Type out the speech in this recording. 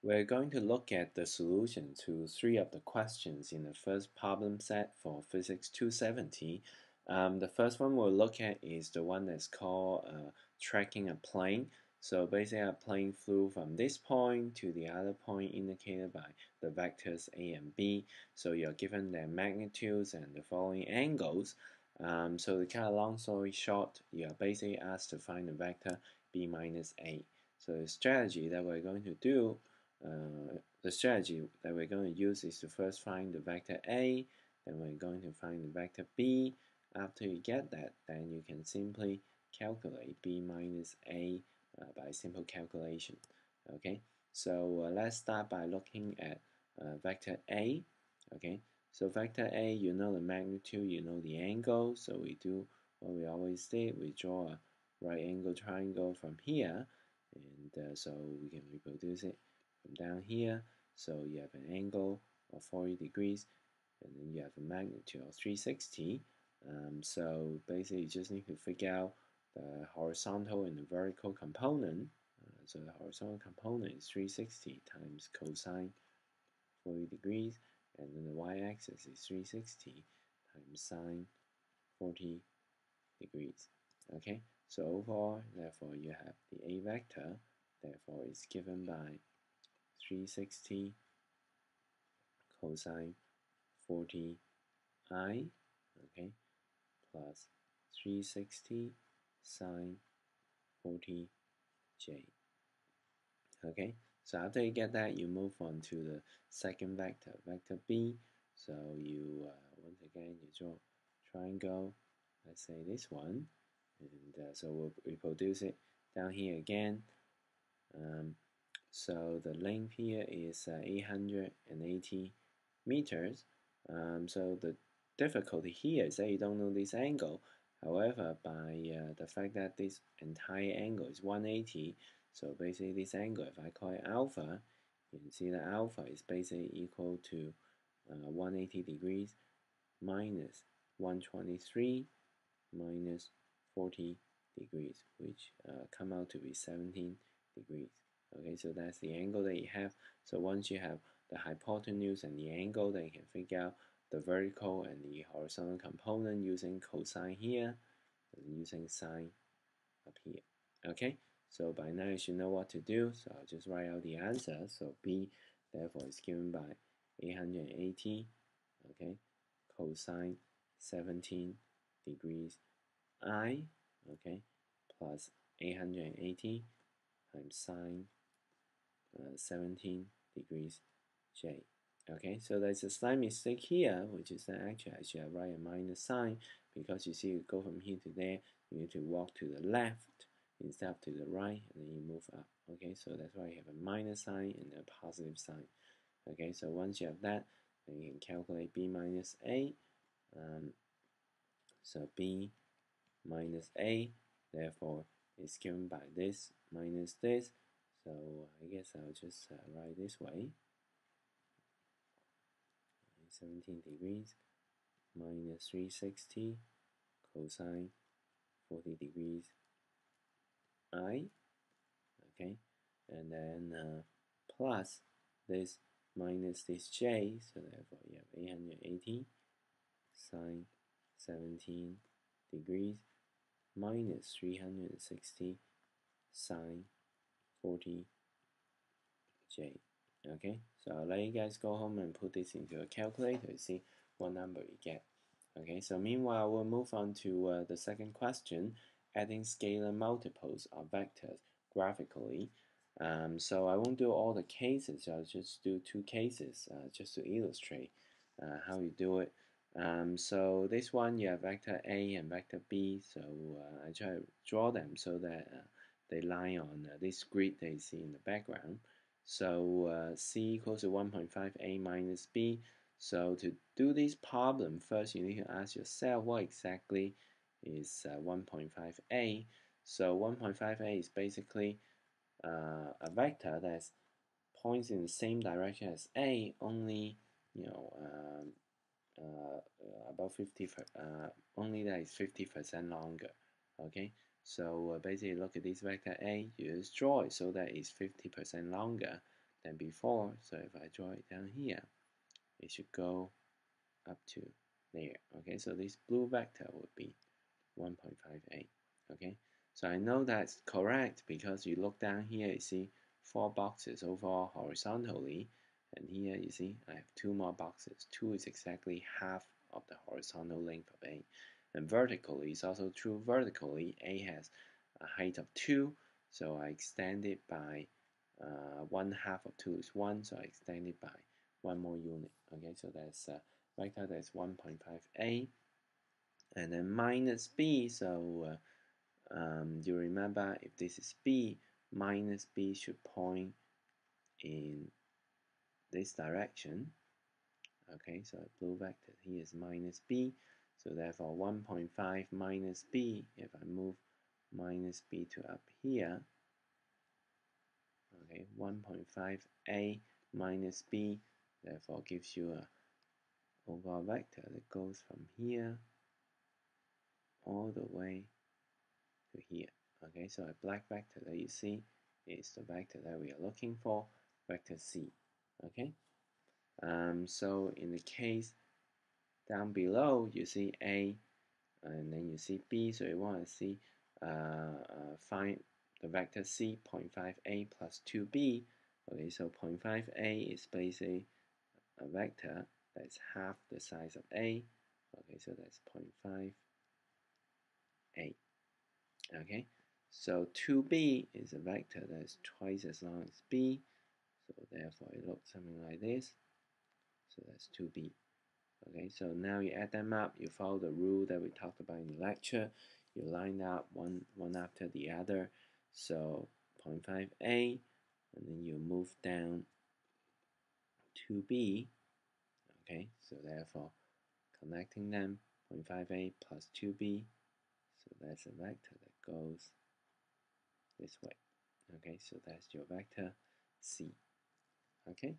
We're going to look at the solution to 3 of the questions in the first problem set for Physics 270. The first one we'll look at is the one that's called tracking a plane. So basically a plane flew from this point to the other point indicated by the vectors A and B. So you're given their magnitudes and the following angles. So to cut a long story short, you're basically asked to find the vector B minus A. So the strategy that we're going to do the strategy that we're going to use is to first find the vector A, then we're going to find the vector B. After you get that, then you can simply calculate B minus A by simple calculation. Okay, so let's start by looking at vector A. Okay, so vector A, you know the magnitude, you know the angle, so we do what we always did, we draw a right angle triangle from here, and so we can reproduce it from down here. So you have an angle of 40 degrees and then you have a magnitude of 360. So basically you just need to figure out the horizontal and the vertical component. So the horizontal component is 360 times cosine 40 degrees, and then the y-axis is 360 times sine 40 degrees. Okay, so overall, therefore you have the A vector, therefore is given by 360 cosine 40 I, okay, plus 360 sine 40 J. Okay, so after you get that, you move on to the second vector, vector B. So you, once again, you draw triangle, let's say this one, and so we'll reproduce it down here again. So the length here is 880 meters. So the difficulty here is that you don't know this angle. However, by the fact that this entire angle is 180, so basically this angle, if I call it alpha, you can see that alpha is basically equal to 180 degrees minus 123 minus 40 degrees, which come out to be 17 degrees. Okay, so that's the angle that you have. So once you have the hypotenuse and the angle, then you can figure out the vertical and the horizontal component using cosine here and using sine up here. Okay, so by now you should know what to do. So I'll just write out the answer. So B therefore is given by 880, okay, cosine 17 degrees I, okay, plus 880 times sine 17 degrees J. Okay, so there's a slight mistake here, which is that actually I should have write a minus sign, because you see you go from here to there, you need to walk to the left instead of to the right, and then you move up. Okay, so that's why you have a minus sign and a positive sign. Okay, so once you have that, then you can calculate B minus A. So B minus A, therefore, is given by this minus this. So I guess I'll just write this way. 17 degrees minus 360 cosine 40 degrees I, okay, and then plus this minus this J, so therefore you have 880 sine 17 degrees minus 360 sine 40 J. Okay, so I'll let you guys go home and put this into a calculator to see what number you get. Okay, so meanwhile we'll move on to the second question, adding scalar multiples of vectors graphically. So I won't do all the cases, I'll just do 2 cases just to illustrate how you do it. So this one you have vector A and vector B, so I try to draw them so that they lie on this grid that you see in the background. So C equals to 1.5A minus B. So to do this problem, first you need to ask yourself what exactly is 1.5A. So 1.5A is basically a vector that points in the same direction as A, only about 50, only that is 50% longer. Okay, so basically look at this vector A, you just draw it so that it's 50% longer than before. So if I draw it down here, it should go up to there. Okay, so this blue vector would be 1.58. Okay, so I know that's correct because you look down here, you see 4 boxes overall horizontally, and here you see I have 2 more boxes. 2 is exactly half of the horizontal length of A, and vertically is also true. Vertically, A has a height of 2, so I extend it by 1/2 of 2 is 1, so I extend it by 1 more unit. Okay, so that's vector that's 1.5A, and then minus B. So you remember if this is B, minus B should point in this direction. Okay, so blue vector here is minus B, so therefore 1.5 minus B, if I move minus B to up here, okay, 1.5A minus B, therefore gives you a overall vector that goes from here all the way to here. Okay, so a black vector that you see is the vector that we are looking for, vector C. Okay, so in the case down below, you see A, and then you see B, so you want to see find the vector C, 0.5A plus 2B. Okay, so 0.5A is basically a vector that's half the size of A. Okay, so that's 0.5A. Okay, so 2B is a vector that's twice as long as B, so therefore it looks something like this. So that's 2B. Okay, so now you add them up, you follow the rule that we talked about in the lecture, you line up one after the other, so 0.5A, and then you move down 2B. Okay, so therefore connecting them, 0.5A plus 2B, so that's a vector that goes this way. Okay, so that's your vector C. Okay.